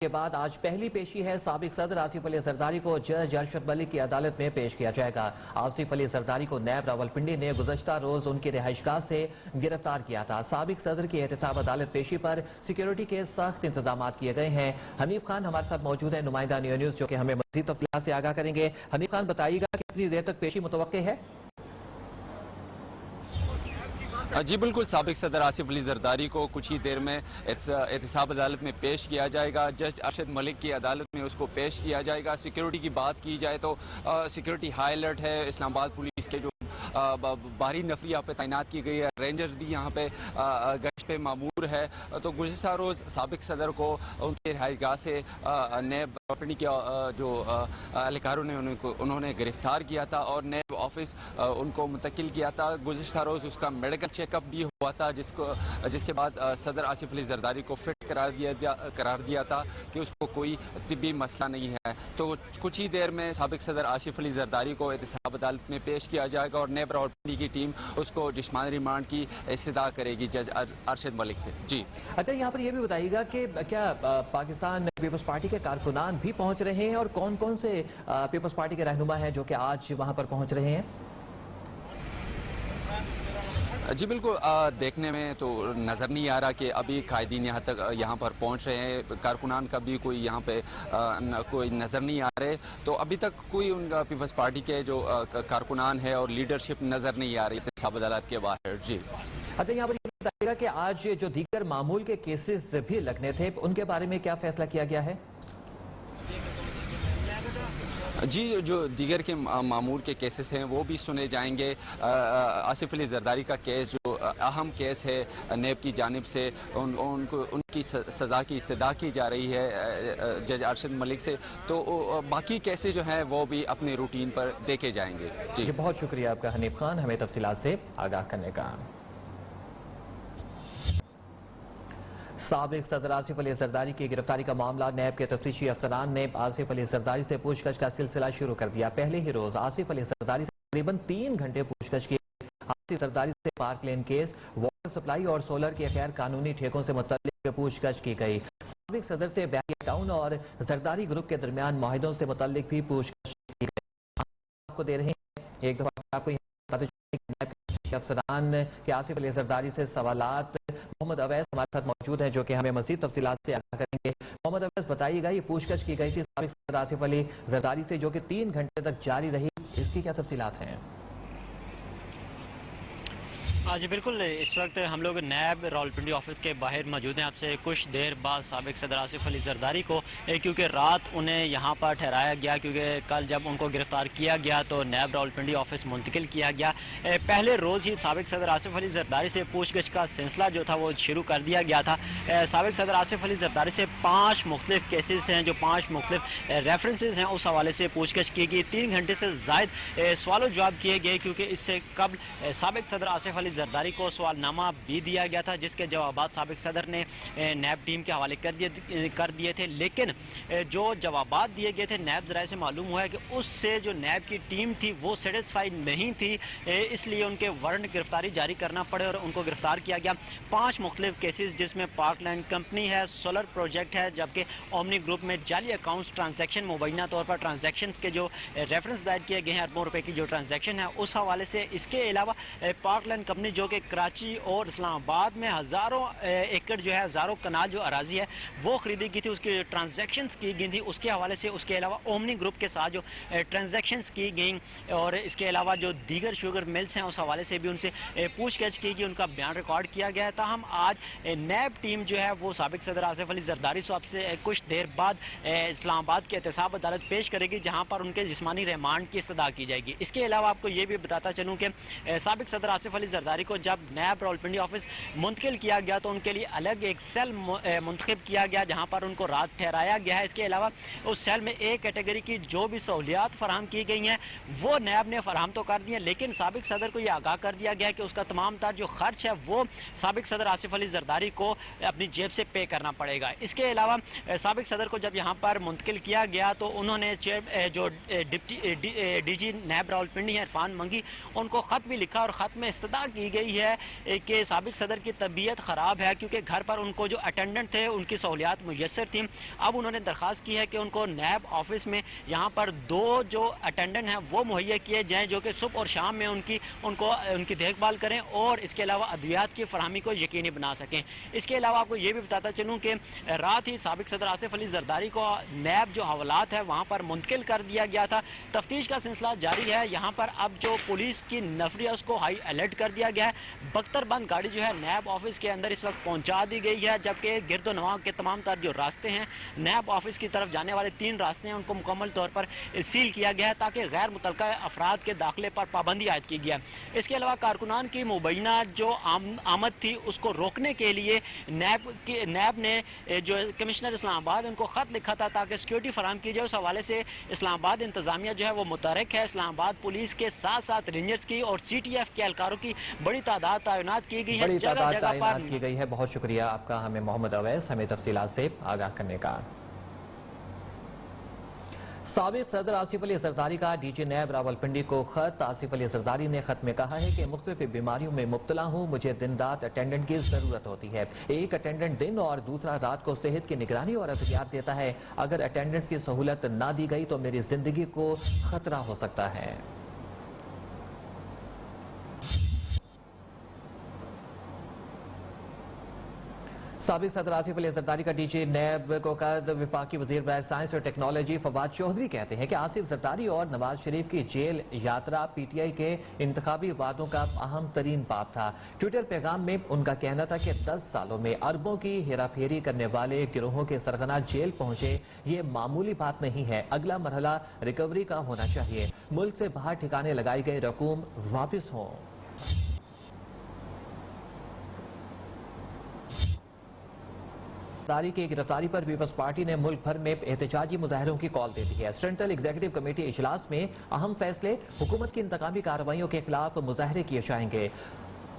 کے بعد آج پہلی پیشی ہے۔ سابق صدر آصف علی زرداری کو جج ارشد ملک کی عدالت میں پیش کیا جائے گا۔ آصف علی زرداری کو نیب راولپنڈی نے گزشتہ روز ان کی رہائش گاہ سے گرفتار کیا تھا۔ سابق صدر کی احتساب عدالت پیشی پر سیکیورٹی کے سخت انتظامات کیے گئے ہیں۔ حنیف خان ہمارے ساتھ موجود ہیں، نمائندہ نیو نیوز، جو کہ ہمیں مزید تفصیلات سے آگاہ کریں گے۔ حنیف خان، بتائیے گا کتنی دیر تک پیشی متوقع ہے؟ جی بالکل، سابق صدر آصف علی زرداری کو کچھ ہی دیر میں احتساب عدالت میں پیش کیا جائے گا۔ جج ارشد ملک کی عدالت میں اس کو پیش کیا جائے گا۔ سیکیورٹی کی بات کی جائے تو سیکیورٹی ہائی الرٹ ہے۔ اسلام آباد پولیس کے جو بھاری نفری یہاں پہ تعینات کی گئی ہے، رینجرز بھی یہاں پہ گشت پہ معمور ہے۔ تو گزشتہ روز سابق صدر کو ان کی رہائش گاہ سے نیب راولپنڈی کے جو اہلکاروں نے انہوں نے گرفتار کیا تھا اور نیب آفس ان کو منتقل کیا تھا۔ گزشتہ روز اس کا میڈیکل چیک اپ بھی ہوا تھا، جس کے بعد صدر آصف علی زرداری کو فٹ قرار دیا تھا کہ اس کو کوئی طبی مسئلہ نہیں ہے۔ تو کچھ ہی دیر میں سابق صدر آصف علی زرداری کو احتساب عدالت میں پیش کیا جائے گا اور نیب راولپنڈی کی ٹیم اس کو جسمانی ریمانڈ کی استدعا کرے گی جج ارشد ملک سے۔ جی اچھا، یہاں پر یہ بھی بتائیے گا کہ کیا پاکستان پیپلز پارٹی کے کارکنان بھی پہنچ رہے ہیں اور کون کون سے پیپلز پارٹی کے رہنما ہیں جو کہ آج وہاں پر پہنچ رہے ہیں؟ جی بالکل، دیکھنے میں تو نظر نہیں آ رہا کہ ابھی قائدین یہاں پر پہنچ رہے ہیں۔ کارکنان کا بھی کوئی یہاں پہ کوئی نظر نہیں آ رہے، تو ابھی تک کوئی ان کا پیپلز پارٹی کے جو کارکنان ہے اور لیڈرشپ نظر نہیں آ رہی احتساب عدالت کے باہر۔ جی اچھا، یہاں پر یہ بتائیے گا کہ آج جو دیگر معمول کے کیسز بھی لگنے تھے، ان کے بارے میں کیا فیصلہ کیا گیا ہے؟ جی، جو دیگر کے معمول کے کیسز ہیں وہ بھی سنے جائیں گے۔ آصف علی زرداری کا کیس جو اہم کیس ہے، نیب کی جانب سے ان کی سزا کی استدعا کی جا رہی ہے جج ارشد ملک سے، تو باقی کیسز جو ہیں وہ بھی اپنے روٹین پر دیکھے جائیں گے۔ جی بہت شکریہ آپ کا حنیف خان، ہمیں تفصیلات سے آگاہ کرنے کا۔ سابق صدر آصف علی زرداری کی گرفتاری کا معاملہ، نیب کے تفتیشی افسران نے آصف علی زرداری سے پوچھ گچھ کا سلسلہ شروع کر دیا۔ پہلے ہی روز آصف علی زرداری سے تقریباً 3 گھنٹے پوچھ گچھ کی۔ آصف زرداری سے پارک لین کیس، واٹر سپلائی اور سولر کے غیر قانونی ٹھیکوں سے متعلق پوچھ گچھ کی گئی۔ سابق صدر سے بحریہ ٹاؤن اور زرداری گروپ کے درمیان معاہدوں سے متعلق بھی پوچھ گچھ کی گئی۔ آپ کو دے رہے ہیں ایک دفعہ آپ کو بتاتے چلیں کہ نیب کے افسران کے آصف علی زرداری سے سوالات۔ محمد اویس ہمارے ساتھ موجود ہیں جو کہ ہمیں مزید تفصیلات سے آگاہ کریں گے۔ محمد اویس، بتائیے گا، یہ پوچھ گچھ کی گئی تھی سابق صدر آصف علی زرداری سے جو کہ 3 گھنٹے تک جاری رہی، اس کی کیا تفصیلات ہیں؟ جی بالکل، اس وقت ہم لوگ نیب راولپنڈی آفس کے باہر موجود ہیں۔ آپ سے کچھ دیر بعد سابق صدر آصف علی زرداری کو کیونکہ رات انہیں یہاں پر ٹھہرایا گیا، کیونکہ کل جب ان کو گرفتار کیا گیا تو نیب راولپنڈی آفس منتقل کیا گیا۔ پہلے روز ہی سابق صدر آصف علی زرداری سے پوچھ گچھ کا سلسلہ جو تھا وہ شروع کر دیا گیا تھا۔ سابق صدر آصف علی زرداری سے 5 مختلف کیسز ہیں، جو 5 مختلف ریفرنسز ہیں، اس حوالے سے پوچھ گچھ کی گئی۔ 3 گھنٹے سے زائد سوال و جواب کیے گئے، کیونکہ اس سے قبل سابق صدر آصف علی زرداری کو سوال نامہ بھی دیا گیا تھا، جس کے جوابات سابق صدر نے نیب ٹیم کے حوالے کر دیے تھے۔ لیکن جو جوابات دیے گئے تھے، نیب ذرائع سے معلوم ہوا ہے کہ اس سے جو نیب کی ٹیم تھی وہ سیٹسفائی نہیں تھی، اس لیے ان کے وارنٹ گرفتاری جاری کرنا پڑے اور ان کو گرفتار کیا گیا۔ 5 مختلف کیسز، جس میں پارک لینڈ کمپنی ہے، سولر پروجیکٹ ہے، جبکہ اومنی گروپ میں جعلی اکاؤنٹس، ٹرانزیکشن، مبینہ طور پر ٹرانزیکشنز کے جو ریفرنس دائر کیے گئے ہیں، اربوں روپے کی جو ٹرانزیکشن ہے اس حوالے سے۔ اس کے علاوہ پارک لینڈ کمپنی جو کہ کراچی اور اسلام آباد میں ہزاروں ایکڑ جو ہے، ہزاروں کنال جو اراضی ہے وہ خریدی گئی تھی، اس کی ٹرانزیکشنز کی گئی تھی، اس کے حوالے سے۔ اس کے علاوہ اومنی گروپ کے ساتھ جو ٹرانزیکشنز کی گئیں، اور اس کے علاوہ جو دیگر شوگر ملز ہیں اس حوالے سے بھی ان سے پوچھ گچھ کی گئی، ان کا بیان ریکارڈ کیا گیا تھا۔ ہم آج نیب ٹیم جو ہے وہ سابق صدر آصف علی زرداری صاحب سے کچھ دیر بعد اسلام آباد کے احتساب عدالت پیش کرے گی، جہاں پر ان کے جسمانی ریمانڈ کی استدعا کی جائے گی۔ اس کے علاوہ آپ کو یہ بھی بتاتا چلوں کہ سابق صدر آصف علی زرداری کو جب نیب راولپنڈی آفس منتقل کیا گیا تو ان کے لیے الگ ایک سیل منتخب کیا گیا، جہاں پر ان کو رات ٹھہرایا گیا ہے۔ اس کے علاوہ اس سیل میں ایک کیٹیگری کی جو بھی سہولیات فراہم کی گئی ہیں وہ نیب نے فراہم تو کر دی ہیں، لیکن سابق صدر کو یہ آگاہ کر دیا گیا کہ اس کا تمام تر جو خرچ ہے وہ سابق صدر آصف علی زرداری کو اپنی جیب سے پے کرنا پڑے گا۔ اس کے علاوہ سابق صدر کو جب یہاں پر منتقل کیا گیا تو انہوں نے جو ڈی جی نیب راولپنڈی ہیں عرفان منگی، ان کو خط بھی لکھا اور خط میں استدعا اطلاع کی گئی ہے کہ سابق صدر کی طبیعت خراب ہے، کیونکہ گھر پر ان کو جو اٹینڈنٹ تھے ان کی سہولیات میسر تھیں. اب انہوں نے درخواست کی ہے کہ ان کو نیب آفس میں یہاں پر 2 جو اٹینڈنٹ ہیں وہ مہیا کیے جائیں، جو کہ صبح اور شام میں ان کی دیکھ بھال کریں اور اس کے علاوہ ادویات کی فراہمی کو یقینی بنا سکیں. اس کے علاوہ آپ کو یہ بھی بتاتا چلوں کہ رات ہی سابق صدر آصف علی زرداری کو نیب جو حوالات ہے وہاں پر منتقل کر دیا گیا تھا. تفتیش کا سلسلہ جاری ہے. یہاں پر اب جو پولیس کی نفری ہے اس کو ہائی الرٹ کر دیا گیا ہے. بختر بند گاڑی جو ہے نیب آفس کے اندر اس وقت پہنچا دی گئی ہے، جبکہ گرد و نواح کے تمام تر جو راستے ہیں نیب آفس کی طرف جانے والے 3 راستے ہیں ان کو مکمل طور پر سیل کیا گیا ہے تاکہ غیر متعلقہ افراد کے داخلے پر پابندی عائد کی گیا. اس کے علاوہ کارکنان کی مبینہ جو آمد تھی اس کو روکنے کے لیے نیب نے جو کمشنر اسلام آباد ان کو خط لکھا تھا تاکہ سیکیورٹی فراہم کی جائے. اس حوالے سے اسلام آباد انتظامیہ جو ہے وہ متحرک ہے. اسلام آباد پولیس کے ساتھ ساتھ رینجرز کی اور سی ٹی ایف کے اہلکاروں کی بڑی تعداد تعینات کی گئی ہے. جگہ جگہ پر کی گئی ہے. بہت شکریہ آپ کا ہمیں محمد اویس ہمیں تفصیلات سے آگاہ کرنے کا. سابق صدر آصف علی زرداری کا ڈی جی نیب راولپنڈی کو خط. آصف علی زرداری نے خط میں کہا ہے کہ مختلف بیماریوں میں مبتلا ہوں، مجھے دن رات اٹینڈنٹ کی ضرورت ہوتی ہے. ایک اٹینڈنٹ دن اور دوسرا رات کو صحت کی نگرانی اور ادویات دیتا ہے. اگر اٹینڈنٹس کی سہولت نہ دی گئی تو میری زندگی کو خطرہ ہو سکتا ہے. سابق صدر آصف علی زرداری کا ڈی جی نیب کو قد وفاقی وزیر برائے سائنس اور ٹیکنالوجی فواد چودھری کہتے ہیں کہ آصف زرداری اور نواز شریف کی jail Yatra P T I کے انتخابی وعدوں کا اہم ترین باب تھا. ٹویٹر پیغام میں ان کا کہنا تھا کہ 10 سالوں میں اربوں کی ہیرا پھیری کرنے والے گروہوں کے سرغنہ جیل پہنچے. یہ معمولی بات نہیں ہے. اگلا مرحلہ ریکوری کا ہونا چاہیے. ملک سے باہر ٹھکانے لگائی گئے رقوم واپس ہوں. زرداری کی گرفتاری پر پیپلز پارٹی نے ملک بھر میں احتجاجی مظاہروں کی کال دے دی ہے. سینٹرل ایگزیکٹو کمیٹی اجلاس میں اہم فیصلے. حکومت کی انتقامی کارروائیوں کے خلاف مظاہرے کیے جائیں گے.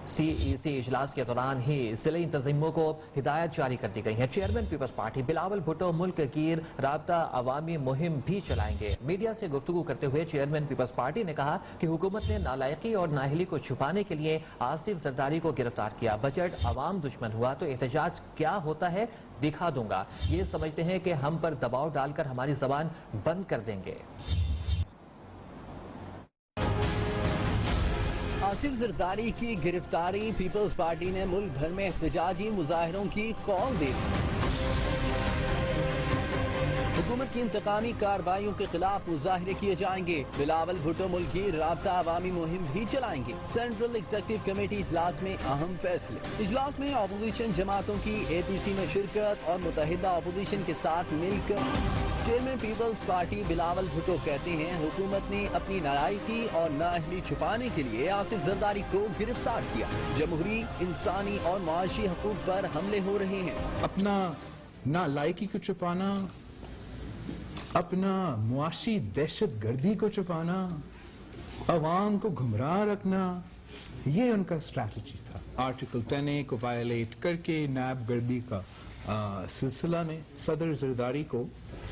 سی ای سی اجلاس کے دوران ہی ضلعی تنظیموں کو ہدایت جاری کر دی گئی ہیں. چیئرمین پیپلز پارٹی بلاول بھٹو ملک گیر رابطہ عوامی مہم بھی چلائیں گے. میڈیا سے گفتگو کرتے ہوئے چیئرمین پیپلز پارٹی نے کہا کہ حکومت نے نالائقی اور نااہلی کو چھپانے کے لیے آصف زرداری کو گرفتار کیا. بجٹ عوام دشمن ہوا تو احتجاج کیا ہوتا ہے دکھا دوں گا. یہ سمجھتے ہیں کہ ہم پر دباؤ ڈال کر ہماری زبان بند کر دیں گے. آصف زرداری کی گرفتاری. پیپلز پارٹی نے ملک بھر میں احتجاجی مظاہروں کی کال دی. حکومت کی انتقامی کارروائیوں کے خلاف مظاہرے کیے جائیں گے. بلاول بھٹو ملک کی رابطہ عوامی مہم بھی چلائیں گے. سینٹرل ایگزیکٹو کمیٹی اجلاس میں اہم فیصلے. اجلاس میں اپوزیشن جماعتوں کی اے پی سی میں شرکت اور متحدہ اپوزیشن کے ساتھ مل کر. چیئرمین پیپلز پارٹی بلاول بھٹو کہتے ہیں حکومت نے اپنی نالائقی اور نااہلی چھپانے کے لیے آصف زرداری کو گرفتار کیا. جمہوری، انسانی اور معاشی حقوق پر حملے ہو رہے ہیں. اپنا نالائقی کو چھپانا، اپنا معاشی دہشت گردی کو چھپانا، عوام کو گمراہ رکھنا، یہ ان کا اسٹریٹجی تھا. آرٹیکل 10A کو وائلیٹ کر کے نیب گردی کا سلسلہ میں صدر زرداری کو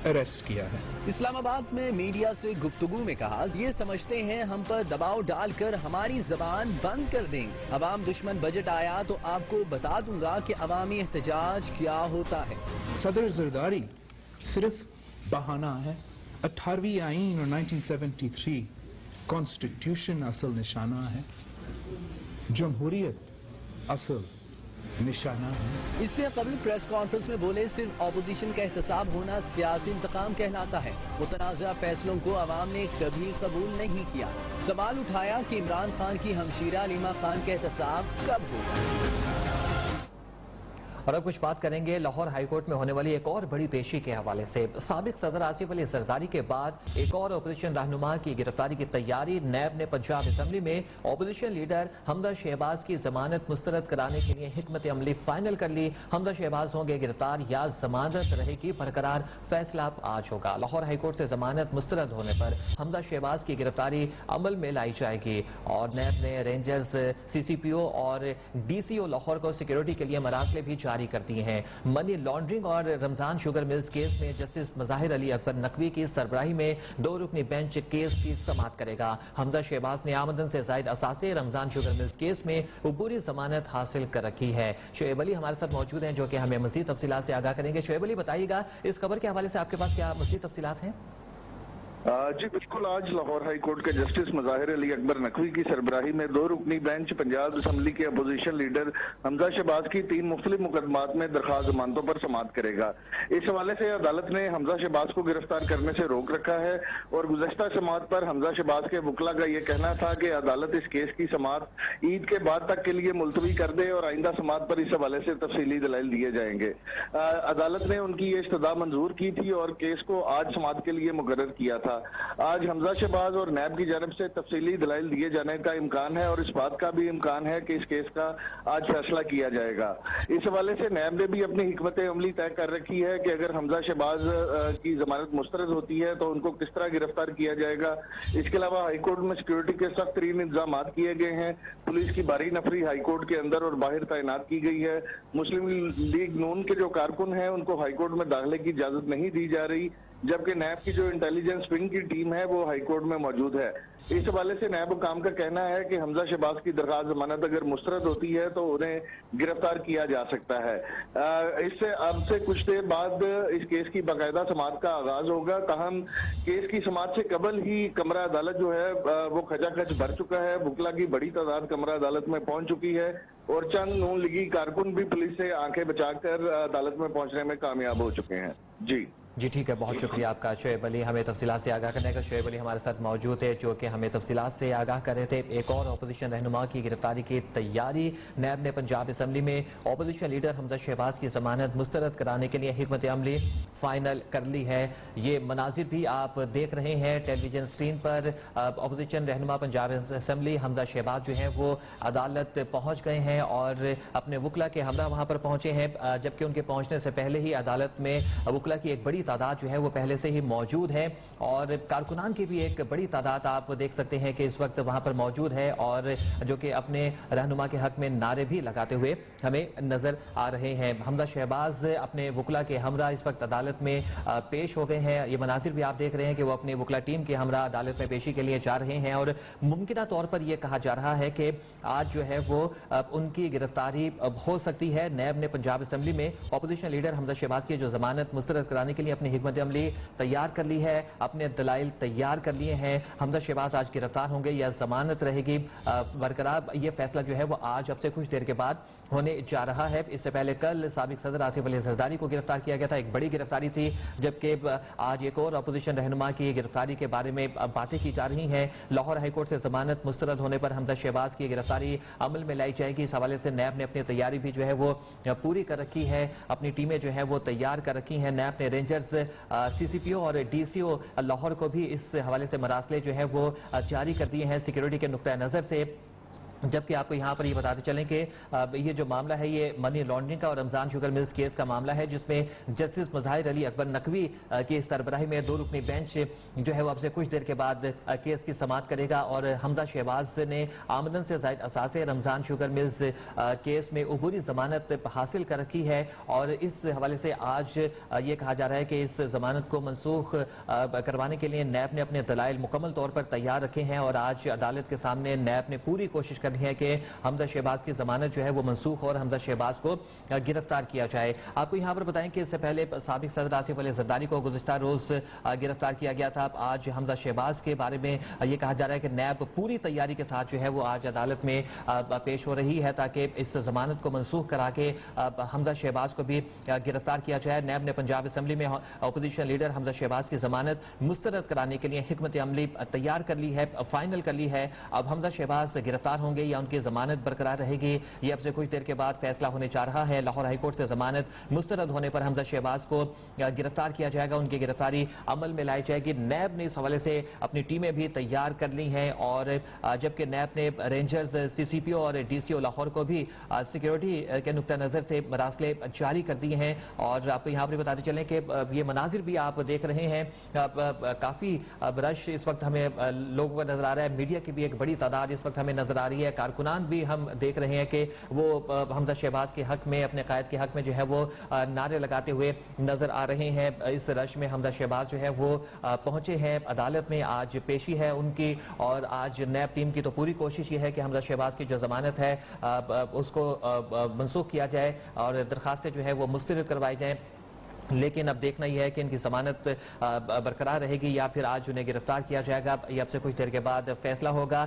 اریسٹ کیا ہے. اسلام آباد میں میڈیا سے گفتگو میں کہا یہ سمجھتے ہیں ہم پر دباؤ ڈال کر ہماری زبان بند کر دیں گے. عوام دشمن بجٹ آیا تو آپ کو بتا دوں گا کہ عوامی احتجاج کیا ہوتا ہے. صدر زرداری صرف بہانہ ہے. 18ویں آئین اور 1973 کانسٹیٹیوشن اصل نشانہ ہے. جمہوریت اصل نشانہ ہے. اس سے قبل پریس کانفرنس میں بولے صرف اپوزیشن کا احتساب ہونا سیاسی انتقام کہلاتا ہے. متنازع فیصلوں کو عوام نے کبھی قبول نہیں کیا. سوال اٹھایا کہ عمران خان کی ہمشیرہ علیمہ خان کا احتساب کب ہوگا. اور اب کچھ بات کریں گے لاہور ہائی کورٹ میں ہونے والی ایک اور بڑی پیشی کے حوالے سے. سابق صدر آصف علی زرداری کے بعد ایک اور اپوزیشن رہنما کی گرفتاری کی تیاری. نیب نے پنجاب اسمبلی میں اپوزیشن لیڈر حمزہ شہباز کی ضمانت مسترد کرانے کے لیے حکمت عملی فائنل کر لی. حمزہ شہباز ہوں گے گرفتار یا ضمانت رہے گی برقرار، فیصلہ آج ہوگا. لاہور ہائی کورٹ سے ضمانت مسترد ہونے پر حمزہ شہباز کی گرفتاری عمل میں لائی جائے گی. اور نیب نے رینجرز، سی سی پی او اور ڈی سی او لاہور کو سیکیورٹی کے لیے مراحل بھی جاری جاری کر دی ہیں۔ منی لانڈرنگ اور رمضان شوگر ملز کیس میں جسٹس مظاہر علی اکبر نقوی کی سربراہی میں 2 رکنی بینچ کیس کی سماعت کرے گا۔ حمزہ شہباز نے آمدن سے زائد اثاثے رمضان شوگر ملز کیس میں عبوری ضمانت حاصل کر رکھی ہے۔ شعیب علی ہمارے ساتھ موجود ہیں جو کہ ہمیں مزید تفصیلات سے آگاہ کریں گے۔ شعیب علی بتائیے گا اس خبر کے حوالے سے آپ کے پاس کیا مزید تفصیلات ہیں؟ جی بالکل، آج لاہور ہائی کورٹ کے جسٹس مظاہر علی اکبر نقوی کی سربراہی میں 2 رکنی بینچ پنجاب اسمبلی کے اپوزیشن لیڈر حمزہ شہباز کی 3 مختلف مقدمات میں درخواست ضمانتوں پر سماعت کرے گا۔ اس حوالے سے عدالت نے حمزہ شہباز کو گرفتار کرنے سے روک رکھا ہے اور گزشتہ سماعت پر حمزہ شہباز کے وکلا کا یہ کہنا تھا کہ عدالت اس کیس کی سماعت عید کے بعد تک کے لیے ملتوی کر دے اور آئندہ سماعت پر اس حوالے سے تفصیلی دلائل دیے جائیں گے۔ عدالت نے ان کی یہ استدعا منظور کی تھی اور کیس کو آج سماعت کے لیے مقرر کیا تھا۔ آج حمزہ شہباز اور نیب کی جانب سے تفصیلی دلائل دیے جانے کا امکان ہے اور اس بات کا بھی امکان ہے کہ اس کیس کا آج فیصلہ کیا جائے گا۔ اس حوالے سے نیب نے بھی اپنی حکمت عملی طے کر رکھی ہے کہ اگر حمزہ شہباز کی ضمانت مسترد ہوتی ہے تو ان کو کس طرح گرفتار کیا جائے گا۔ اس کے علاوہ ہائی کورٹ میں سیکورٹی کے سخت ترین انتظامات کیے گئے ہیں۔ پولیس کی بھاری نفری ہائی کورٹ کے اندر اور باہر تعینات کی گئی ہے۔ مسلم لیگ نون کے جو کارکن ہیں ان کو ہائی کورٹ میں داخلے کی اجازت نہیں دی جا رہی، جبکہ نیب کی جو انٹیلیجنس ونگ کی ٹیم ہے وہ ہائی کورٹ میں موجود ہے۔ اس حوالے سے نیب حکام کا کہنا ہے کہ حمزہ شہباز کی درخواست ضمانت اگر مسترد ہوتی ہے تو انہیں گرفتار کیا جا سکتا ہے۔ اس سے اب سے کچھ دیر بعد اس کیس کی باقاعدہ سماعت کا آغاز ہوگا۔ تاہم کیس کی سماعت سے قبل ہی کمرہ عدالت جو ہے وہ کھچا کھچ بھر چکا ہے۔ وکلا کی بڑی تعداد کمرہ عدالت میں پہنچ چکی ہے اور چند نون لیگی کارکن بھی پولیس سے آنکھیں بچا کر عدالت میں پہنچنے میں کامیاب ہو چکے ہیں۔ جی ٹھیک ہے، بہت شکریہ آپ کا شعیب علی ہمیں تفصیلات سے آگاہ کرنے کا۔ شعیب علی ہمارے ساتھ موجود ہے جو کہ ہمیں تفصیلات سے آگاہ کر رہے تھے۔ ایک اور اپوزیشن رہنما کی گرفتاری کی تیاری، نیب نے پنجاب اسمبلی میں اپوزیشن لیڈر حمزہ شہباز کی ضمانت مسترد کرانے کے لیے حکمت عملی فائنل کر لی ہے۔ یہ مناظر بھی آپ دیکھ رہے ہیں ٹیلی ویژن اسکرین پر۔ اپوزیشن رہنما پنجاب اسمبلی حمزہ شہباز جو ہیں وہ عدالت پہنچ گئے ہیں اور اپنے وکلا کے ہمراہ وہاں پر پہنچے ہیں، جبکہ ان کے پہنچنے سے پہلے ہی عدالت میں وکلا کی ایک بڑی تعداد جو ہے وہ پہلے سے ہی موجود ہے اور کارکنان کی بھی ایک بڑی تعداد آپ دیکھ سکتے ہیں کہ اس وقت وہاں پر موجود ہے اور جو کہ اپنے رہنما کے حق میں نعرے بھی لگاتے ہوئے ہمیں نظر آ رہے ہیں۔ حمزہ شہباز اپنے وکلا کے ہمراہ اس وقت عدالت میں پیش ہو گئے ہیں۔ یہ مناظر بھی آپ دیکھ رہے ہیں کہ وہ اپنے وکلا ٹیم کے ہمراہ عدالت میں پیشی کے لیے جا رہے ہیں اور ممکنہ طور پر یہ کہا جا رہا ہے کہ آج جو ہے وہ ان کی گرفتاری ہو سکتی ہے۔ نیب نے پنجاب اسمبلی میں اپوزیشن لیڈر حمزہ شہباز کی جو ضمانت مسترد کرانے کے لیے اپنی حکمت عملی تیار کر لی ہے، اپنے دلائل تیار کر لیے ہیں۔ حمزہ شہباز آج گرفتار ہوں گے یا ضمانت رہے گی برقرار، یہ فیصلہ جو ہے وہ آج اب سے کچھ دیر کے بعد ہونے جا رہا ہے۔ اس سے پہلے کل سابق صدر آصف علی زرداری کو گرفتار کیا گیا تھا، ایک بڑی گرفتاری تھی، جبکہ آج ایک اور اپوزیشن رہنما کی گرفتاری کے بارے میں باتیں کی جا رہی ہیں۔ لاہور ہائی کورٹ سے ضمانت مسترد ہونے پر حمزہ شہباز کی گرفتاری عمل میں لائی جائے گی۔ اس حوالے سے نیب نے اپنی تیاری بھی جو ہے وہ پوری کر رکھی ہے، اپنی ٹیمیں جو ہے وہ تیار کر رکھی ہیں۔ نیب نے رینجرز، سی سی پی او اور ڈی سی او لاہور کو بھی اس حوالے سے مراسلے جو ہے وہ جاری کر دیے ہیں سیکیورٹی کے نقطہ نظر سے۔ جبکہ آپ کو یہاں پر یہ بتاتے چلیں کہ یہ جو معاملہ ہے یہ منی لانڈرنگ کا اور رمضان شوگر ملز کیس کا معاملہ ہے، جس میں جسٹس مظاہر علی اکبر نقوی کی سربراہی میں 2 رکنی بینچ جو ہے وہ اب سے کچھ دیر کے بعد کیس کی سماعت کرے گا اور حمزہ شہباز نے آمدن سے زائد اثاثے رمضان شوگر ملز کیس میں عبوری ضمانت حاصل کر رکھی ہے اور اس حوالے سے آج یہ کہا جا رہا ہے کہ اس ضمانت کو منسوخ کروانے کے لیے نیب نے اپنے دلائل مکمل طور پر تیار رکھے ہیں اور آج عدالت کے سامنے نیب نے پوری کوشش کرنی ہے کہ حمزہ شہباز کی ضمانت جو ہے وہ منسوخ اور حمزہ شہباز کو گرفتار کیا جائے۔ آپ کو یہاں پر بتائیں کہ اس سے پہلے سابق صدر آصف علی زرداری کو گزشتہ روز گرفتار کیا گیا تھا۔ آج حمزہ شہباز کے بارے میں یہ کہا جا رہا ہے کہ نیب پوری تیاری کے ساتھ جو ہے وہ آج عدالت میں پیش ہو رہی ہے تاکہ اس ضمانت کو منسوخ کرا کے حمزہ شہباز کو بھی گرفتار کیا جائے۔ نیب نے پنجاب اسمبلی میں اپوزیشن لیڈر حمزہ شہباز کی ضمانت مسترد کرانے کے لیے حکمت عملی تیار کر لی ہے، فائنل کر لی ہے۔ اب حمزہ شہباز گرفتار ہوں گے یا ان کی ضمانت برقرار رہے گی، یہ اب سے کچھ دیر کے بعد فیصلہ ہونے جا رہا ہے۔ لاہور ہائی کورٹ سے ضمانت مسترد ہونے پر حمزہ شہباز کو گرفتار کیا جائے گا، ان کی گرفتاری عمل میں لائی جائے گی۔ نیب نے اس حوالے سے اپنی ٹیمیں بھی تیار کر لی ہیں اور جبکہ نیب نے رینجرز، سی سی پی او اور ڈی سی او لاہور کو بھی سیکیورٹی کے نقطہ نظر سے مراسلے جاری کر دیے ہیں اور آپ کو یہاں پر بتاتے چلیں کہ یہ مناظر بھی آپ دیکھ رہے ہیں، کافی رش اس وقت ہمیں لوگوں کا نظر آ رہا ہے، میڈیا کی بھی ایک بڑی تعداد اس وقت ہمیں نظر آ رہی ہے۔ है। कारकुनान भी हम देख रहे हैं कि वो हमजा शहबाज के हक में, अपने कायद के हक में जो है वो नारे लगाते हुए नजर आ रहे हैं। इस रश में हमजा शहबाज जो है वो पहुंचे हैं अदालत में, आज पेशी है उनकी, और आज नैब टीम की तो पूरी कोशिश ये है कि हमजा शहबाज की जो जमानत है उसको मनसूख किया जाए और दरखास्तें जो है वो मुस्तरद करवाई जाएं। लेकिन अब देखना यह है कि इनकी जमानत बरकरार रहेगी या फिर आज उन्हें गिरफ्तार किया जाएगा। ये अब से कुछ देर के बाद फैसला होगा।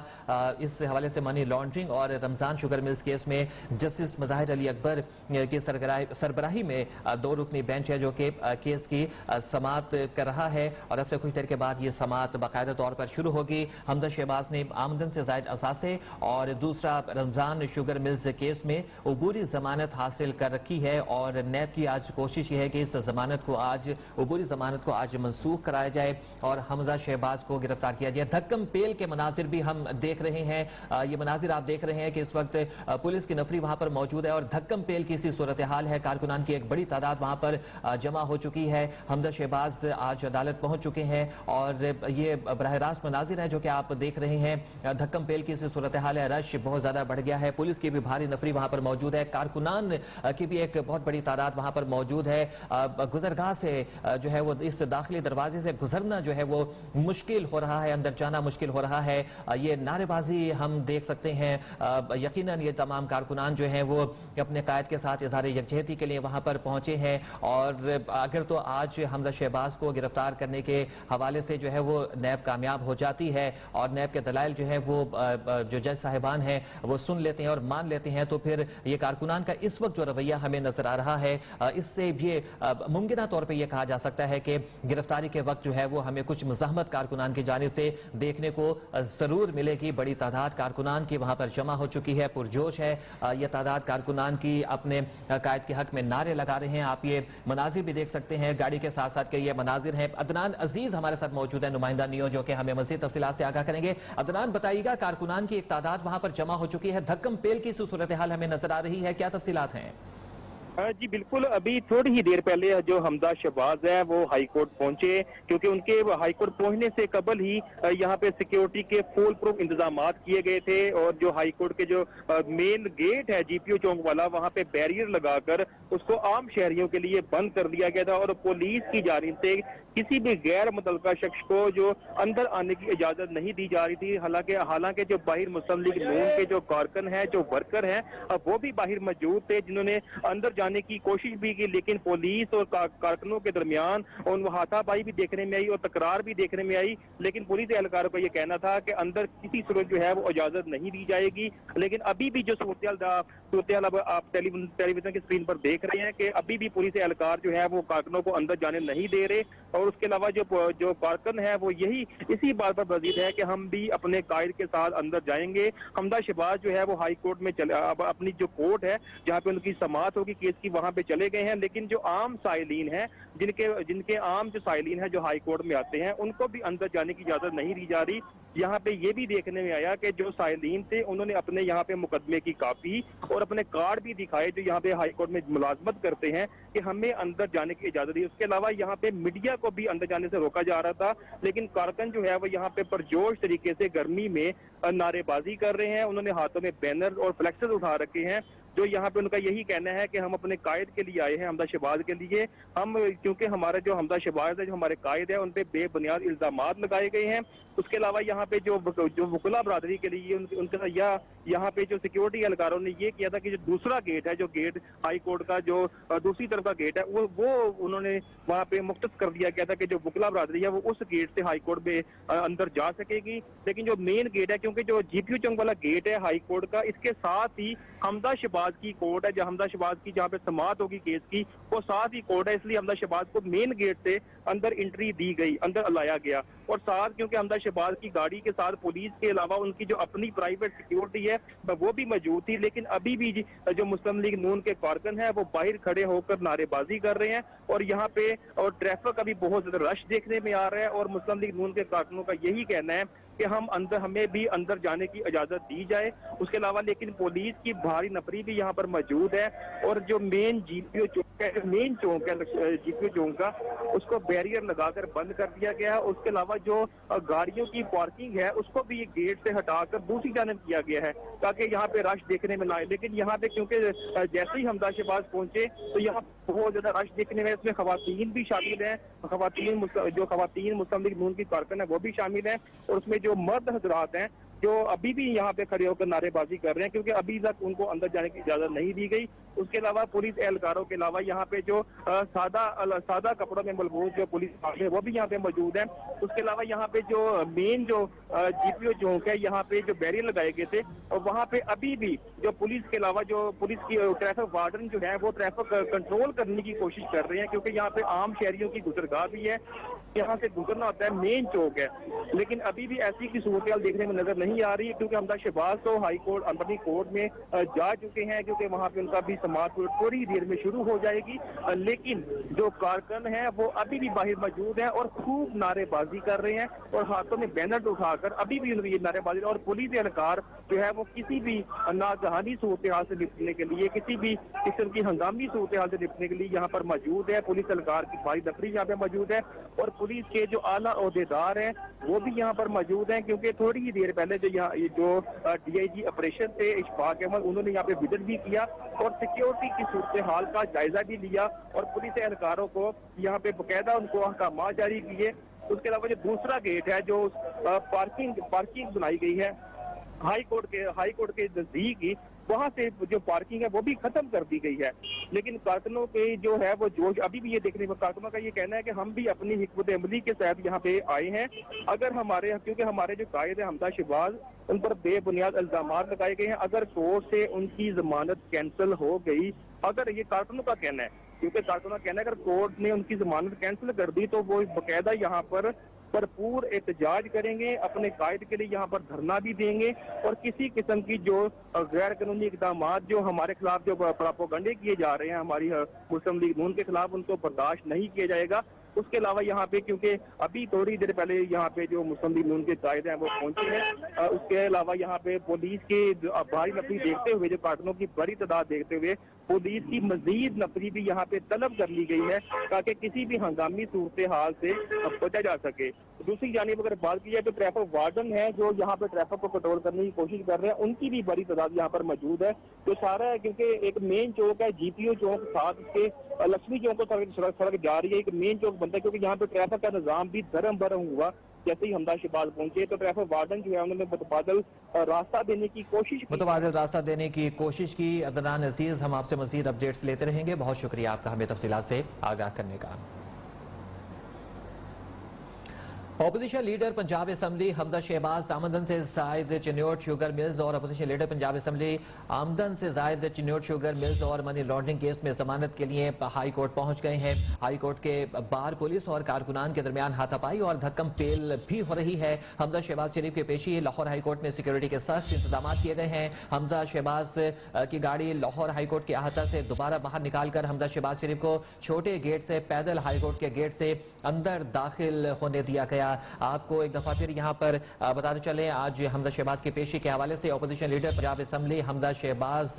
इस हवाले से मनी लॉन्ड्रिंग और रमजान शुगर मिल्स केस में जस्टिस मज़ाहिर अली अकबर की सरबराही में 2 रुकनी बेंच है जो कि केस की समाअत कर रहा है, और अब से कुछ देर के बाद ये समाअत बाकायदा तौर पर शुरू होगी। हमजा शहबाज ने आमदन से ज़ायद असासे और दूसरा रमजान शुगर मिल्स केस में अबूरी जमानत हासिल कर रखी है, और नैब की आज कोशिश ये है कि इस अबूरी जमानत को आज मनसूख कराया जाए और हमजा शहबाज को गिरफ्तार किया जाए। धक्कम पेल के मनाजिर भी हम देख रहे हैं। ये मनाजिर आप देख रहे हैं कि इस वक्त पुलिस की नफरी वहां पर मौजूद है और धक्कम पेल की सी सूरत हाल है। कारकुनान की एक बड़ी तादाद वहां पर जमा हो चुकी है। हमजा शहबाज आज अदालत पहुंच चुके हैं और ये बराह रास्त मनाजिर है जो कि आप देख रहे हैं। धक्कम पेल की सी सूरत हाल है, रश बहुत ज्यादा बढ़ गया है, पुलिस की भी भारी नफरी वहां पर मौजूद है, कारकुनान की भी एक बहुत बड़ी तादाद वहां पर मौजूद है। गुजरगाह से जो है वो इस दाखिली दरवाजे से गुजरना जो है वो मुश्किल हो रहा है, अंदर जाना मुश्किल हो रहा है। ये नारेबाजी हम देख सकते हैं। यकीनन ये तमाम कारकुनान जो हैं वो अपने कायद के साथ इज़हार यकजहती के लिए वहां पर पहुंचे हैं, और अगर तो आज हमजा शहबाज को गिरफ्तार करने के हवाले से जो है वो नैब कामयाब हो जाती है और नैब के दलाइल जो है वो जो जज साहिबान हैं वो सुन लेते हैं और मान लेते हैं, तो फिर ये कारकुनान का इस वक्त जो रवैया हमें नजर आ रहा है, इससे ये मुमकिन तौर पे ये कहा जा सकता है कि गिरफ्तारी के वक्त जो है वो हमें कुछ मुज़ाहमत कारकुनान की जानिब से देखने को जरूर मिलेगी। बड़ी तादाद कारकुनान की वहां पर जमा हो चुकी है, पुरजोश है। ये तादाद कारकुनान की अपने कायद के हक में नारे लगा रहे हैं। आप ये मनाजिर भी देख सकते हैं, गाड़ी के साथ साथ के ये मनाजिर हैं। अदनान अजीज हमारे साथ मौजूद है, नुमाइंदा नियो, जो कि हमें मज़ीद तफसीलात से आगाह करेंगे। अदनान बताइएगा, कारकुनान की एक तादाद वहां पर जमा हो चुकी है, धक्कम पेल की सूरत हाल हमें नजर आ रही है, क्या तफसीलात हैं? जी बिल्कुल, अभी थोड़ी ही देर पहले जो हमजा शहबाज है वो हाई कोर्ट पहुंचे, क्योंकि उनके हाई कोर्ट पहुंचने से कबल ही यहाँ पे सिक्योरिटी के फुल प्रूफ इंतजामात किए गए थे, और जो हाई कोर्ट के जो मेन गेट है जीपीओ चौक वाला, वहाँ पे बैरियर लगाकर उसको आम शहरियों के लिए बंद कर दिया गया था, और पुलिस की जानिब से किसी भी गैर मुतल्लका शख्स को जो अंदर आने की इजाजत नहीं दी जा रही थी। हालांकि जो बाहर मुस्लिम लीग नून के जो कारकुन है, जो वर्कर हैं, वो भी बाहर मौजूद थे, जिन्होंने अंदर जाने की कोशिश भी की, लेकिन पुलिस और कारकुनों के दरमियान उन हाथापाई भी देखने में आई और तकरार भी देखने में आई। लेकिन पुलिस एहलकारों का यह कहना था कि अंदर किसी सूरत जो है वो इजाजत नहीं दी जाएगी। लेकिन अभी भी जो सूरत आप टेलीविजन की स्क्रीन पर देख रहे हैं कि अभी भी पुलिस एहलकार जो है वो कारकुनों को अंदर जाने नहीं दे रहे, और उसके अलावा जो कारकुन है वो इसी बात पर बजीद है कि हम भी अपने कायद के साथ अंदर जाएंगे। हमजा शहबाज जो है वो हाई कोर्ट में अब अपनी जो कोर्ट है जहाँ पे उनकी समाअत होगी केस की, वहां पे चले गए हैं। लेकिन जो आम साइलीन है, जिनके आम जो साइलीन है जो हाई कोर्ट में आते हैं, उनको भी अंदर जाने की इजाजत नहीं दी जा रही। यहाँ पे ये भी देखने में आया कि जो साइलीन थे उन्होंने अपने यहाँ पे मुकदमे की कापी और अपने कार्ड भी दिखाए जो यहाँ पे हाई कोर्ट में मुलाजमत करते हैं कि हमें अंदर जाने की इजाजत दी। उसके अलावा यहाँ पे मीडिया को भी अंदर जाने से रोका जा रहा था, लेकिन कारकुन जो है वो यहाँ पे परजोश तरीके से गर्मी में नारेबाजी कर रहे हैं। उन्होंने हाथों में बैनर और फ्लेक्सेस उठा रखे हैं, जो यहाँ पे उनका यही कहना है कि हम अपने कायद के लिए आए हैं, हमजा शहबाज के लिए। क्योंकि हमारा जो हमजा शहबाज है, जो हमारे कायद है, उन पे बेबुनियाद इल्जामात लगाए गए हैं। उसके अलावा यहाँ पे जो वकुला बरादरी के लिए उनका यहाँ पे जो सिक्योरिटी एहलकारों ने ये किया था कि जो दूसरा गेट है, जो गेट हाई कोर्ट का जो दूसरी तरफ का गेट है, वो उन्होंने वहाँ पे मुख्तस कर दिया गया था कि जो वकुला बरादरी है वो उस गेट से हाई कोर्ट में अंदर जा सकेगी। लेकिन जो मेन गेट है, क्योंकि जो जीपीओ चौक वाला गेट है हाई कोर्ट का, इसके साथ ही हमजा शहबाज की कोर्ट है, हमजा शहबाज की जहाँ पे समाअत होगी केस की, वो साथ ही कोर्ट है। इसलिए हमजा शहबाज को मेन गेट से अंदर एंट्री दी गई, अंदर लाया गया। और साथ क्योंकि हमजा शहबाज की गाड़ी के साथ पुलिस के अलावा उनकी जो अपनी प्राइवेट सिक्योरिटी है वो भी मौजूद थी। लेकिन अभी भी जो मुस्लिम लीग नून के कारकुन है वो बाहर खड़े होकर नारेबाजी कर रहे हैं, और यहाँ पे और ट्रैफिक अभी बहुत ज्यादा रश देखने में आ रहा है। और मुस्लिम लीग नून के कारकुनों का यही कहना है कि हमें भी अंदर जाने की इजाजत दी जाए। उसके अलावा लेकिन पुलिस की भारी नफरी भी यहाँ पर मौजूद है, और जो मेन जीपीओ चौक है, मेन चौक है जीपीओ चौक का, उसको बैरियर लगाकर बंद कर दिया गया है। उसके अलावा जो गाड़ियों की पार्किंग है उसको भी गेट से हटाकर दूसरी जानब किया गया है ताकि यहाँ पे रश देखने में ना आए। लेकिन यहाँ पे क्योंकि जैसे ही हमजा शहबाज पहुंचे तो यहाँ बहुत ज्यादा रश देखने में, इसमें खवातीन भी शामिल हैं, खवातीन मुस्लिम लीग नून की कारकुन है वो भी शामिल हैं, और उसमें जो मर्द हजरात हैं जो अभी भी यहाँ पे खड़े होकर नारेबाजी कर रहे हैं क्योंकि अभी तक उनको अंदर जाने की इजाजत नहीं दी गई। उसके अलावा पुलिस एहलकारों के अलावा यहाँ पे जो सादा कपड़ों में मलबूस जो पुलिस है वो भी यहाँ पे मौजूद है। उसके अलावा यहाँ पे जो मेन जो GPO चौक है यहाँ पे जो बैरियर लगाए गए थे और वहाँ पे अभी भी जो पुलिस के अलावा जो पुलिस की ट्रैफिक वार्डन जो है वो ट्रैफिक कंट्रोल करने की कोशिश कर रहे हैं क्योंकि यहाँ पे आम शहरियों की गुजरगाह भी है, यहाँ से गुजरना होता है, मेन चौक है। लेकिन अभी भी ऐसी की सूरत देखने में नजर नहीं आ रही है क्योंकि हमजा शहबाज तो हाई कोर्ट अंबरनी कोर्ट में जा चुके हैं क्योंकि वहाँ पे उनका भी समाअत थोड़ी देर में शुरू हो जाएगी। लेकिन जो कारकुन है वो अभी भी बाहर मौजूद है और खूब नारेबाजी कर रहे हैं और हाथों में बैनर उठाकर अभी भी ये नारेबाजी, और पुलिस एहलकार जो है वो किसी भी नागहानी सूरत हाल से निपटने के लिए, किसी भी किस्म की हंगामी सूरत हाल से निपटने के लिए यहाँ पर मौजूद है। पुलिस एहलकार की भारी नफरी यहाँ पे मौजूद है और पुलिस के जो आला ओहदेदार हैं वो भी यहाँ पर मौजूद हैं क्योंकि थोड़ी ही देर पहले जो DIG ऑपरेशन थे इशफाक अहमद, उन्होंने यहाँ पे विजिट भी किया और सिक्योरिटी की सूरत हाल का जायजा भी लिया और पुलिस एहलकारों को यहाँ पे बाकायदा उनको अहकाम जारी किए। उसके अलावा जो दूसरा गेट है जो पार्किंग बनाई गई है हाई कोर्ट के नजदीक ही, वहाँ से जो पार्किंग है वो भी खत्म कर दी गई है। लेकिन कारकुनों के जो है वो जोश अभी भी ये देखने में, कारकुनों का ये कहना है कि हम भी अपनी हिकमत अमली के तहत यहाँ पे आए हैं। अगर क्योंकि हमारे जो कायद है हमजा शहबाज, उन पर बेबुनियाद इल्जाम लगाए गए हैं, अगर कोर्ट से उनकी जमानत कैंसिल हो गई, अगर ये कारकुनों का कहना है, क्योंकि कारकुनों का कहना है अगर कोर्ट ने उनकी जमानत कैंसिल कर दी तो वो बाकायदा यहाँ पर भरपूर एहतजाज करेंगे, अपने कायद के लिए यहाँ पर धरना भी देंगे और किसी किस्म की जो गैर कानूनी इकदाम जो हमारे खिलाफ जो प्रोपेगेंडे किए जा रहे हैं हमारी मुस्लिम लीग नून के खिलाफ, उनको बर्दाश्त नहीं किया जाएगा। उसके अलावा यहाँ पे क्योंकि अभी थोड़ी देर पहले यहाँ पे जो मुस्लिम लीग नून के कायद हैं वो पहुंचे हैं, उसके अलावा यहाँ पे पुलिस की भारी नफरी देखते हुए, जो कारकुनों की बड़ी तादाद देखते हुए पुलिस की मजीद नफरी भी यहाँ पे तलब कर ली गई है ताकि किसी भी हंगामी सूरत हाल से बचा जा सके। दूसरी जानिब अगर बात की जाए तो ट्रैफिक वार्डन है जो यहाँ पे ट्रैफिक को कंट्रोल करने की कोशिश कर रहे हैं, उनकी भी बड़ी तादाद यहाँ पर मौजूद है। जो सारा है क्योंकि एक मेन चौक है GPO चौक, साथ के लक्ष्मी चौक को सड़क जा रही है, एक मेन चौक बनता है क्योंकि यहाँ पे ट्रैफिक का निजाम भी धर्म भरम हुआ। जैसे ही हमजा शहबाज पहुंचे तो ट्रैफिक वार्डन जो है उन्होंने मुतबादल रास्ता देने की कोशिश की। अदनान अजीज, हम आपसे मजीद अपडेट्स लेते रहेंगे। बहुत शुक्रिया आपका हमें तफसीलात से आगाह करने का। Opposition leader Punjab assembly Hamza Shahbaz आमदन से जायद चिन्योट शुगर मिल्स और अपोजिशन लीडर पंजाब असम्बली आमदन से जायद चिन्योट शुगर मिल्स और मनी लॉन्ड्रिंग केस में जमानत के लिए हाई कोर्ट पहुंच गए हैं। हाई कोर्ट के बार पुलिस और कारकुनान के दरमियान हाथापाई और धक्कम पेल भी हो रही है। हमजा शहबाज शरीफ की पेशी लाहौर हाई कोर्ट में सिक्योरिटी के सख्त इंतजाम किए गए हैं। हमजा शहबाज की गाड़ी लाहौर हाई कोर्ट के अहाता से दोबारा बाहर निकालकर हमजा शहबाज शरीफ को छोटे गेट से पैदल हाई कोर्ट के गेट से अंदर दाखिल होने दिया गया। आपको एक दफा फिर यहाँ पर बताते चले, आज हमजा शहबाज की पेशी के हवाले से opposition leader Punjab assembly Hamza Shahbaz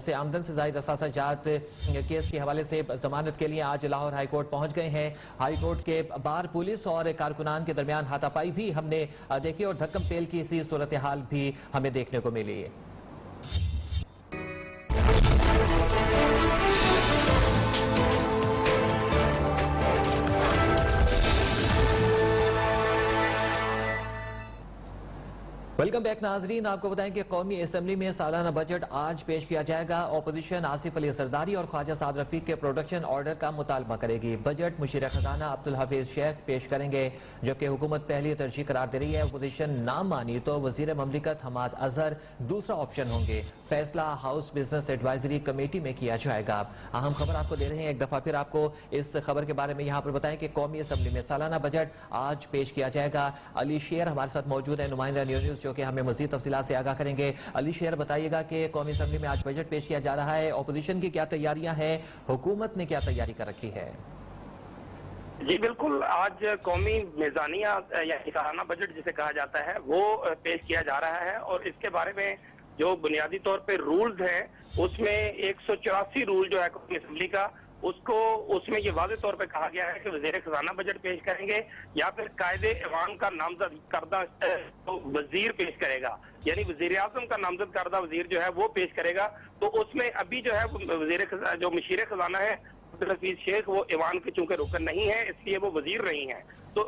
से आमदन से जायद असासाजात केस के हवाले से जमानत के लिए आज लाहौर हाई कोर्ट पहुंच गए हैं। हाई कोर्ट के बार पुलिस और कारकुनान के दरमियान हाथापाई भी हमने देखी और धक्कम पेल की इसी सूरत हाल भी हमें देखने को मिली है। वेलकम बैक नाजरीन, आपको बताएं कि कौमी असम्बली में सालाना बजट आज पेश किया जाएगा। अपोजिशन आसिफ अली जरदारी और ख्वाजा साद रफीक के प्रोडक्शन ऑर्डर का मुतालबा करेगी। बजट मुशीर खजाना अब्दुल हफीज शेख पेश करेंगे, जबकि हुकूमत पहली तरजीह करार दे रही है। अपोजिशन ना मानी तो वजीर ममलिकत हमाद अजहर दूसरा ऑप्शन होंगे। फैसला हाउस बिजनेस एडवाइजरी कमेटी में किया जाएगा। अहम खबर आपको दे रहे हैं, एक दफा फिर आपको इस खबर के बारे में यहाँ पर बताएं कि कौमी असम्बली में सालाना बजट आज पेश किया जाएगा। अली शेर हमारे साथ मौजूद है, नुमाइंदा न्यूज़, जो कि हमें मजीद तफसीलात से आगाह करेंगे। अली शेर, बताइएगा कि कौमी असम्बली में आज बजट पेश किया जा रहा है, ऑपोजिशन की क्या तैयारियां हैं, हुकूमत ने क्या तैयारी कर रखी है? जी बिल्कुल, आज कौमी मेज़ानिया या सालाना बजट जिसे कहा जाता है वो पेश किया जा रहा है और इसके बारे में जो बुनियादी तौर पे रूल्स हैं उसमें 184 रूल जो है कौमी असम्बली का उसमें ये वाज़ेह तौर पे कहा गया है कि वज़ीर खजाना बजट पेश करेंगे या फिर कायदे ऐवान का नामजद करदा वजीर पेश करेगा, यानी वजीर आज़म का नामजद करदा वजीर जो है वो पेश करेगा। तो उसमें अभी जो है जो मशीर खजाना है अब्दुल शेख वो ऐवान के चूंकि रुकन नहीं है, इसलिए वो वजीर नहीं है। तो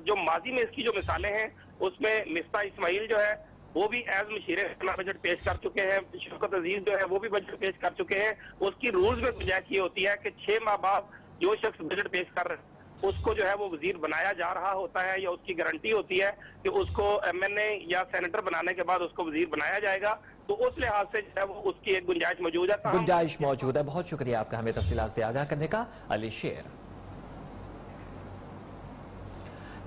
जो माजी में इसकी जो मिसालें हैं उसमें मिफ्ता इस्माइल जो है वो भी एज मशीर खजाना बजट पेश कर चुके हैं, शौकत अजीज जो है वो भी बजट पेश कर चुके हैं। उसकी रूल्स में गुंजाइश ये होती है कि 6 माह बाद जो शख्स बजट पेश कर रहे हैं उसको जो है वो वजीर बनाया जा रहा होता है, या उसकी गारंटी होती है कि उसको MNA या सेनेटर बनाने के बाद उसको वजीर बनाया जाएगा। तो उस लिहाज से जो है वो उसकी एक गुंजाइश मौजूद है। गुंजाइश मौजूद है। बहुत शुक्रिया आपका हमें तफसीलात से आगाह करने का, अली शेर।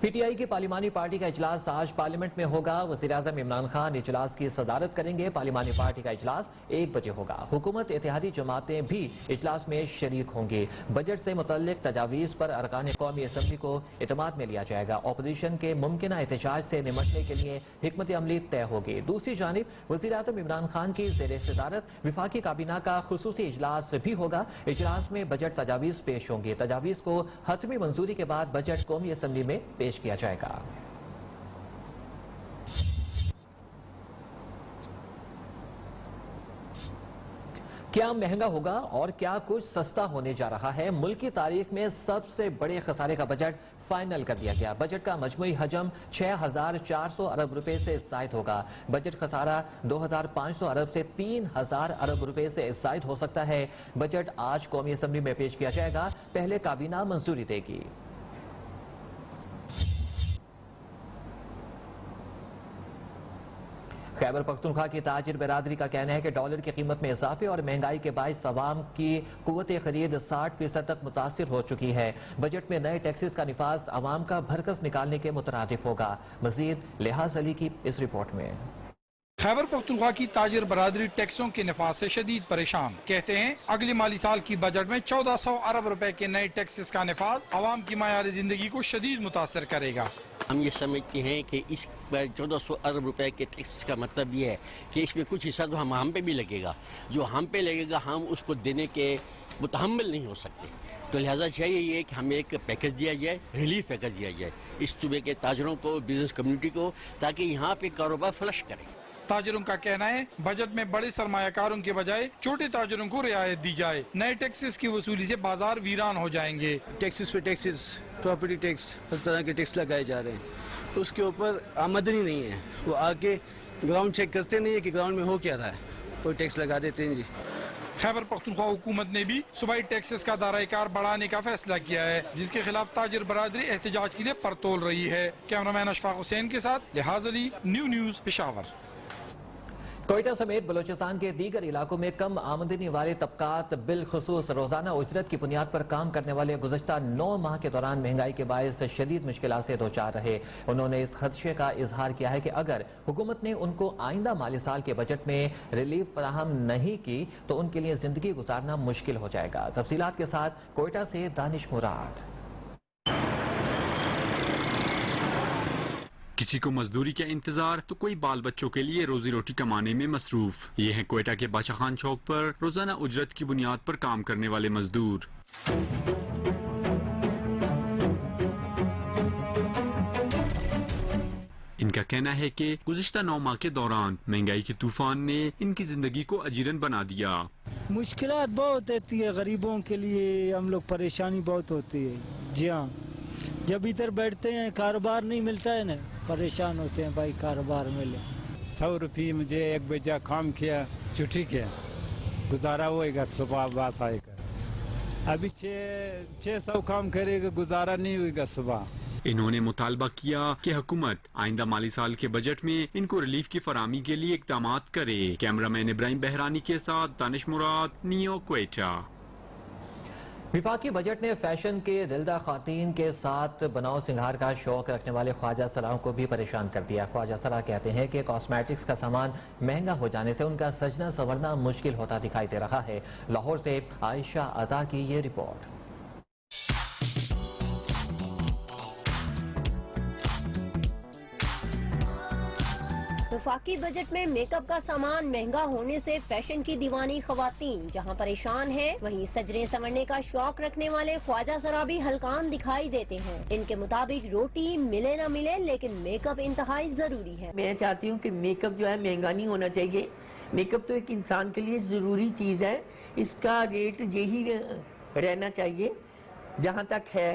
PTI की पार्लिमानी पार्टी का इजलास आज पार्लियामेंट में होगा। वज़ीर-ए-आज़म इमरान खान इजलास की सदारत करेंगे। पार्लिमानी पार्टी का इजलास 1 बजे होगा। हुकूमत इत्तेहादी जमातें भी इजलास में शरीक होंगी। बजट से मुतल्लिक तजावीज़ पर अरकान कौमी असम्बली को इत्माद में लिया जाएगा। अपोजिशन के मुमकिन एहतजाज से निमटने के लिए हिकमत अमली तय होगी। दूसरी जानिब वज़ीर-ए-आज़म इमरान खान की ज़ेर सदारत वफाकी काबीना का खुसूसी इजलास भी होगा। इजलास में बजट तजावीज़ पेश होंगी। तजावीज़ को हतमी मंजूरी के बाद बजट कौमी असम्बली में पेश किया जाएगा। क्या महंगा होगा और क्या कुछ सस्ता होने जा रहा है? मुल्क की तारीख में सबसे बड़े खसारे का बजट फाइनल कर दिया गया। बजट का मजमूई हजम 6,400 अरब रुपए से जायद होगा। बजट खसारा 2,500 अरब से 3,000 अरब रुपए से जायद हो सकता है। बजट आज कौमी असम्बली में पेश किया जाएगा। पहले काबीना मंजूरी देगी। खैबर पख्तूनख्वा की ताजिर बरादरी का कहना है कि डॉलर की कीमत में इजाफे और महंगाई के बायस अवाम की कुव्वत खरीद 60% तक मुतासिर हो चुकी है। बजट में नए टैक्सेस का निफाज अवाम का भरकस निकालने के मुतरादिफ होगा। मजीद लिहाज अली की इस रिपोर्ट में। खैबर पख्तूनख्वा की ताजिर बरादरी टैक्सों के निफाज से शदीद परेशान। कहते हैं अगले माली साल की बजट में 1400 अरब रुपए के नए टैक्सेस का निफाज अवाम की मायार जिंदगी को शदीद मुतासर करेगा। हम ये समझते हैं कि इस 1400 अरब रुपए के टैक्स का मतलब ये है कि इसमें कुछ हिस्सा तो हम पे भी लगेगा। जो हम पे लगेगा हम उसको देने के मुतहम्मिल नहीं हो सकते। तो लिहाजा चाहिए ये कि हमें एक पैकेज दिया जाए, रिलीफ पैकेज दिया जाए इस सूबे के ताजरों को, बिजनेस कम्युनिटी को, ताकि यहाँ पे कारोबार फ्लश करे। ताजरों का कहना है बजट में बड़े सरमायाकारों के बजाय छोटे ताजरों को रियायत दी जाए। नए टैक्सेस की वसूली से बाजार वीरान हो जाएंगे। टैक्सेस पे टैक्सेस, प्रॉपर्टी टैक्स, हर तरह के टैक्स लगाए जा रहे हैं। उसके ऊपर आमदनी नहीं है। वो आके ग्राउंड चेक करते नहीं है कि ग्राउंड में हो क्या रहा है, वो टैक्स लगा देते हैं जी। खैबर पख्तूनख्वा हुकूमत ने भी सूबाई टैक्सेस का दायरा-ए-कार बढ़ाने का फैसला किया है, जिसके खिलाफ ताजिर बरादरी एहतजाज के लिए परतोल रही है। कैमरामैन अशफाक हुसैन के साथ लिहाज अली, न्यूज़ पेशावर। कोयटा समेत बलोचिस्तान के दीगर इलाकों में कम आमदनी वाले तबकात बिलखुसूस रोजाना उजरत की बुनियाद पर काम करने वाले गुज़श्ता 9 माह के दौरान महंगाई के बायस शदीद मुश्किलात से दोचार रहे। उन्होंने इस खदशे का इजहार किया है कि अगर हुकूमत ने उनको आइंदा माली साल के बजट में रिलीफ फराहम नहीं की तो उनके लिए जिंदगी गुजारना मुश्किल हो जाएगा। तफसीलात के साथ कोयटा से दानिश मुराद। किसी को मजदूरी का इंतजार तो कोई बाल बच्चों के लिए रोजी रोटी कमाने में मसरूफ। ये है कोयटा के बादशाह खान चौक पर रोजाना उजरत की बुनियाद पर काम करने वाले मजदूर। इनका कहना है कि गुज़िश्ता 9 माह के दौरान महंगाई के तूफान ने इनकी जिंदगी को अजीरन बना दिया। मुश्किलात बहुत होती है गरीबों के लिए, हम लोग परेशानी बहुत होती है जी हाँ। जब इधर बैठते हैं कारोबार नहीं मिलता है ना, परेशान होते हैं भाई कारोबार मिले। 100 रुपये मुझे एक बजा काम किया, छुट्टी किया, गुजारा होएगा सुबह बस आएगा। अभी 600 काम करेगा, गुजारा नहीं होएगा सुबह। इन्होंने मुतालबा किया कि हुकूमत आइंदा माली साल के बजट में इनको रिलीफ की फराहमी के लिए इक़दामात करे। कैमरामैन इब्राहिम बहरानी के साथ दानिश मुराद, नियो कोयटा। विफाकी बजट ने फैशन के दिलदा खातीन के साथ बनाव सिंगार का शौक रखने वाले ख्वाजा सराओं को भी परेशान कर दिया। ख्वाजा सरा कहते हैं कि कॉस्मेटिक्स का सामान महंगा हो जाने से उनका सजना संवरना मुश्किल होता दिखाई दे रहा है। लाहौर से आयशा अता की ये रिपोर्ट। वफाकी बजट में मेकअप का सामान महंगा होने से फैशन की दीवानी खवातीन जहां परेशान हैं, वहीं सजने संवरने का शौक रखने वाले ख्वाजा सरा भी हलकान दिखाई देते हैं। इनके मुताबिक रोटी मिले न मिले लेकिन मेकअप इंतहाई जरूरी है। मैं चाहती हूँ कि मेकअप जो है महंगा नहीं होना चाहिए। मेकअप तो एक इंसान के लिए ज़रूरी चीज़ है, इसका रेट यही रहना चाहिए जहाँ तक है,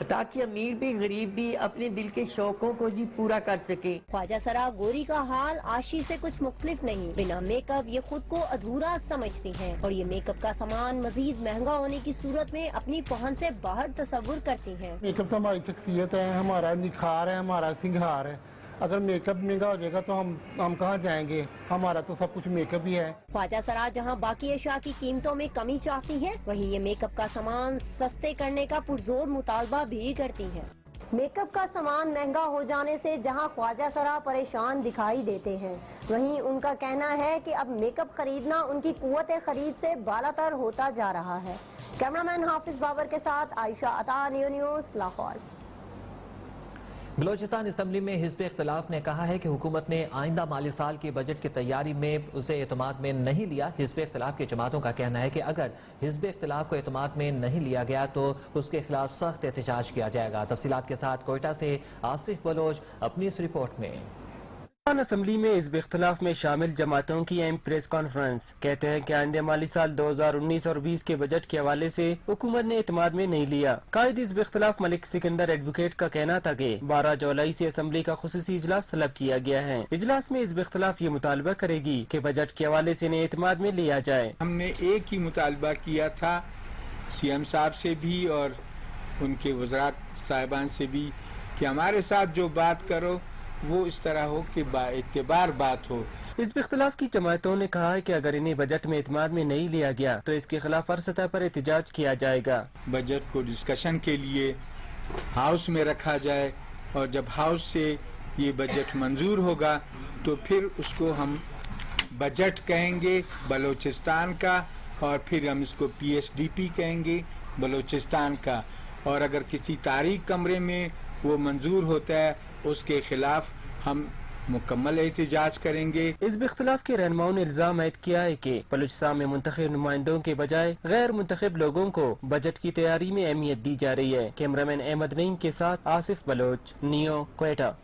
ताकि अमीर भी गरीब भी अपने दिल के शौकों को जी पूरा कर सके। ख्वाजा सरा गोरी का हाल आशी से कुछ मुख्तलिफ नहीं, बिना मेकअप ये खुद को अधूरा समझती हैं और ये मेकअप का सामान मजीद महंगा होने की सूरत में अपनी पहुंच से बाहर तस्वुर करती हैं। मेकअप तो हमारी शख्सियत है, हमारा निखार है, हमारा सिंगार है। अगर मेकअप महंगा हो जाएगा तो हम कहाँ जाएंगे? हमारा तो सब कुछ मेकअप ही है। ख्वाजा सरा जहां बाकी अशा की कीमतों में कमी चाहती हैं, वहीं ये मेकअप का सामान सस्ते करने का पुरजोर मुतालबा भी करती हैं। मेकअप का सामान महंगा हो जाने से जहां ख्वाजा सरा परेशान दिखाई देते हैं, वहीं उनका कहना है कि अब मेकअप खरीदना उनकी कुव्वत खरीद से बालातर होता जा रहा है। कैमरामैन हाफिज बाबर के साथ आयशा अता, न्यूज़ लाहौर। बलोचिस्तान असम्बली में हिज़्ब इख्तिलाफ ने कहा है कि हुकूमत ने आइंदा माली साल की बजट की तैयारी में उसे एतमाद में नहीं लिया। हिज़्ब इख्तिलाफ की जमातों का कहना है कि अगर हिज़्ब इख्तिलाफ को एतमाद में नहीं लिया गया तो उसके खिलाफ सख्त एहतजाज किया जाएगा। तफसीलात के साथ कोयटा से आसिफ बलोच अपनी इस रिपोर्ट में। असम्बली में हिज़्ब इख्तिलाफ में शामिल जमातों की अहम प्रेस कॉन्फ्रेंस। कहते हैं कि आइंदे माली साल 2019 और 20 के बजट के हवाले से हुकूमत ने एतमाद में नहीं लिया। कायद हिज़्ब इख्तिलाफ मलिक सिकंदर एडवोकेट का कहना था कि 12 जुलाई से असम्बली का खुसूसी इजलास तलब किया गया है। इजलास में हिज़्ब इख्तिलाफ ये मुतालबा करेगी कि बजट के हवाले से इन्हें एतमाद में लिया जाए। हमने एक ही मुतालबा किया था सीएम साहब से भी और उनके वज़रात साहिबान से भी कि हमारे साथ जो बात करो वो इस तरह हो कि बाएतबार बात हो। हिज़्ब इख्तिलाफ की जमातों ने कहा है कि अगर इन्हें बजट में एतमाद में नहीं लिया गया तो इसके खिलाफ हर सतह पर एहतजाज किया जाएगा। बजट को डिस्कशन के लिए हाउस में रखा जाए और जब हाउस से ये बजट मंजूर होगा तो फिर उसको हम बजट कहेंगे बलोचिस्तान का और फिर हम इसको PSDP कहेंगे बलोचिस्तान का। और अगर किसी तारीख कमरे में वो मंजूर होता है उसके खिलाफ हम मुकम्मल एहतजाज करेंगे। हिज़्ब इख्तिलाफ के रहनुमाओं ने इल्जाम आयद किया है कि बलूचिस्तान में मुंतखब नुमाइंदों के बजाय गैर मुंतखब लोगों को बजट की तैयारी में अहमियत दी जा रही है। कैमरामैन अहमद नईम के साथ आसिफ बलोच, नियो, कोयटा।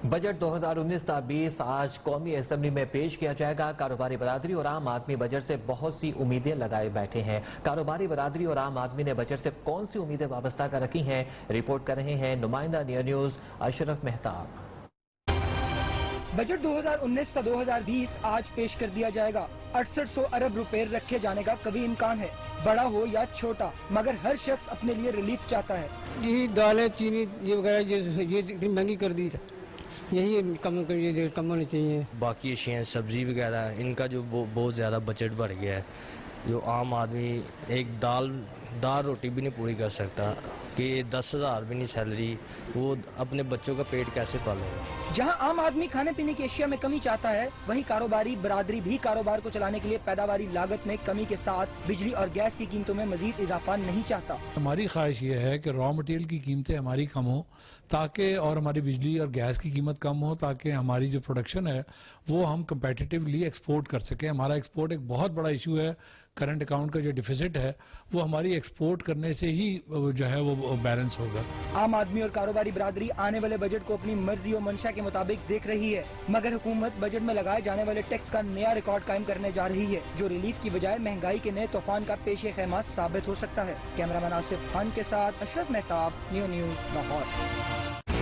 बजट 2019-20 आज कौमी असम्बली में पेश किया जाएगा। कारोबारी बरादरी और आम आदमी बजट से बहुत सी उम्मीदें लगाए बैठे हैं। कारोबारी बरादरी और आम आदमी ने बजट से कौन सी उम्मीदें वाबस्ता कर रखी हैं, रिपोर्ट कर रहे हैं नुमाइंदा न्यूज़ अशरफ मेहताब। बजट 2019-2020 आज पेश कर दिया जाएगा। 6800 अरब रुपए रखे जाने का कभी इम्कान है, बड़ा हो या छोटा, मगर हर शख्स अपने लिए रिलीफ चाहता है। यही दालें, चीनी ये वगैरह ये इतनी महंगी कर दी, यही कम होनी चाहिए। बाकी अशियाँ सब्जी वगैरह इनका जो बहुत ज़्यादा बजट बढ़ गया है, जो आम आदमी एक दाल रोटी भी नहीं पूरी कर सकता कि 10,000 भी नहीं सैलरी, वो अपने बच्चों का पेट कैसे पालेगा। जहां आम आदमी खाने पीने की अशिया में कमी चाहता है, वहीं कारोबारी बरादरी भी कारोबार को चलाने के लिए पैदावारी लागत में कमी के साथ बिजली और गैस की कीमतों में मजीद इजाफा नहीं चाहता। हमारी ख्वाहिश ये है कि रॉ मटेरियल की कीमतें हमारी कम हो ताकि और हमारी बिजली और गैस की कीमत कम हो ताकि हमारी जो प्रोडक्शन है वो हम कंपेटिटिवली एक्सपोर्ट कर सकें। हमारा एक्सपोर्ट एक बहुत बड़ा इशू है। करंट अकाउंट का जो डिफिसिट है वो हमारी एक्सपोर्ट करने से ही जो है वो बैलेंस होगा। आम आदमी और कारोबारी बरादरी आने वाले बजट को अपनी मर्जी और मंशा के मुताबिक देख रही है, मगर हुकूमत बजट में लगाए जाने वाले टैक्स का नया रिकॉर्ड कायम करने जा रही है, जो रिलीफ की बजाय महंगाई के नए तूफान का पेश खैमा साबित हो सकता है। कैमरामैन आसिफ खान के साथ अशरफ मेहताब, न्यूज़ लाहौर।